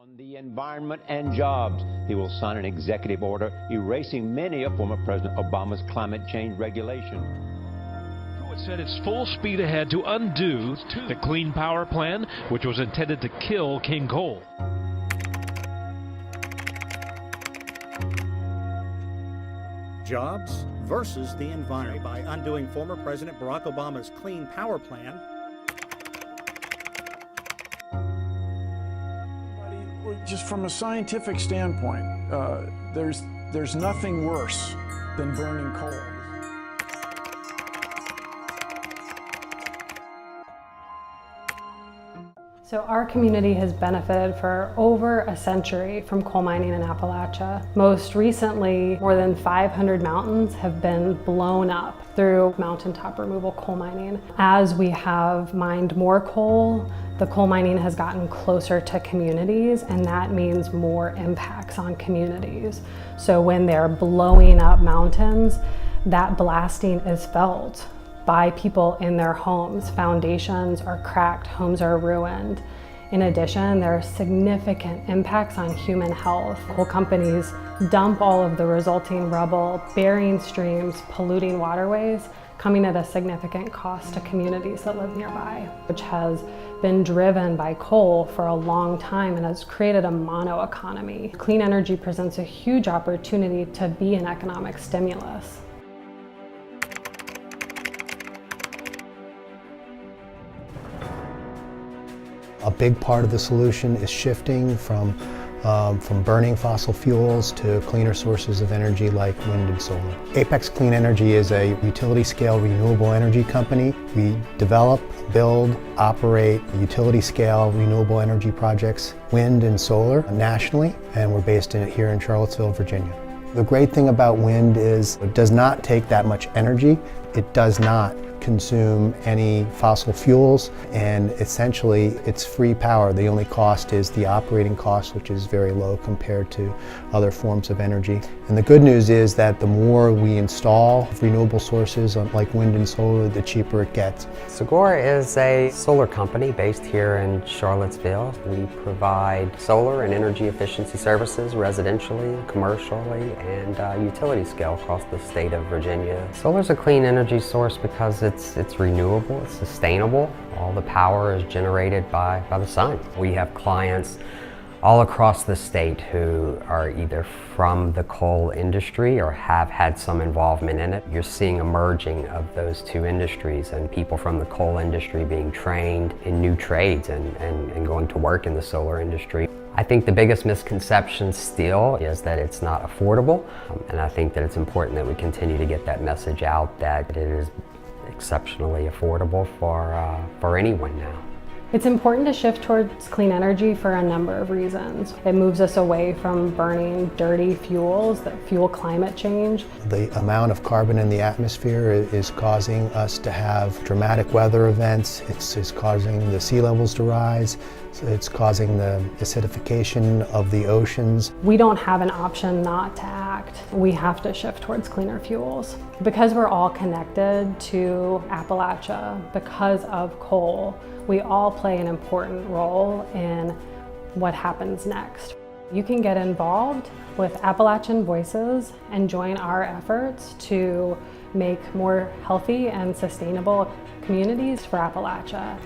On the environment and jobs, he will sign an executive order erasing many of former President Obama's climate change regulations. It said it's full speed ahead to undo the Clean Power Plan, which was intended to kill King Coal. Jobs versus the environment. By undoing former President Barack Obama's Clean Power Plan, just from a scientific standpoint, there's nothing worse than burning coal. So our community has benefited for over a century from coal mining in Appalachia. Most recently, more than 500 mountains have been blown up through mountaintop removal coal mining. As we have mined more coal, the coal mining has gotten closer to communities, and that means more impacts on communities. So when they're blowing up mountains, that blasting is felt by people in their homes. Foundations are cracked, homes are ruined. In addition, there are significant impacts on human health. Coal companies dump all of the resulting rubble, burying streams, polluting waterways, coming at a significant cost to communities that live nearby, which has been driven by coal for a long time and has created a mono economy. Clean energy presents a huge opportunity to be an economic stimulus. A big part of the solution is shifting from burning fossil fuels to cleaner sources of energy like wind and solar. Apex Clean Energy is a utility-scale renewable energy company. We develop, build, operate utility-scale renewable energy projects, wind and solar, nationally, and we're based here in Charlottesville, Virginia. The great thing about wind is it does not take that much energy. It does not consume any fossil fuels, and essentially it's free power. The only cost is the operating cost, which is very low compared to other forms of energy. And the good news is that the more we install renewable sources like wind and solar, the cheaper it gets. Sakura is a solar company based here in Charlottesville. We provide solar and energy efficiency services residentially, commercially, and utility scale across the state of Virginia. Solar is a clean energy source because it's renewable, it's sustainable. All the power is generated by the sun. We have clients all across the state who are either from the coal industry or have had some involvement in it. You're seeing a merging of those two industries and people from the coal industry being trained in new trades and going to work in the solar industry. I think the biggest misconception still is that it's not affordable, and I think that it's important that we continue to get that message out that it is exceptionally affordable for anyone now. It's important to shift towards clean energy for a number of reasons. It moves us away from burning dirty fuels that fuel climate change. The amount of carbon in the atmosphere is causing us to have dramatic weather events. It's causing the sea levels to rise. It's causing the acidification of the oceans. We don't have an option not to act. We have to shift towards cleaner fuels. Because we're all connected to Appalachia, because of coal, we all play an important role in what happens next. You can get involved with Appalachian Voices and join our efforts to make more healthy and sustainable communities for Appalachia.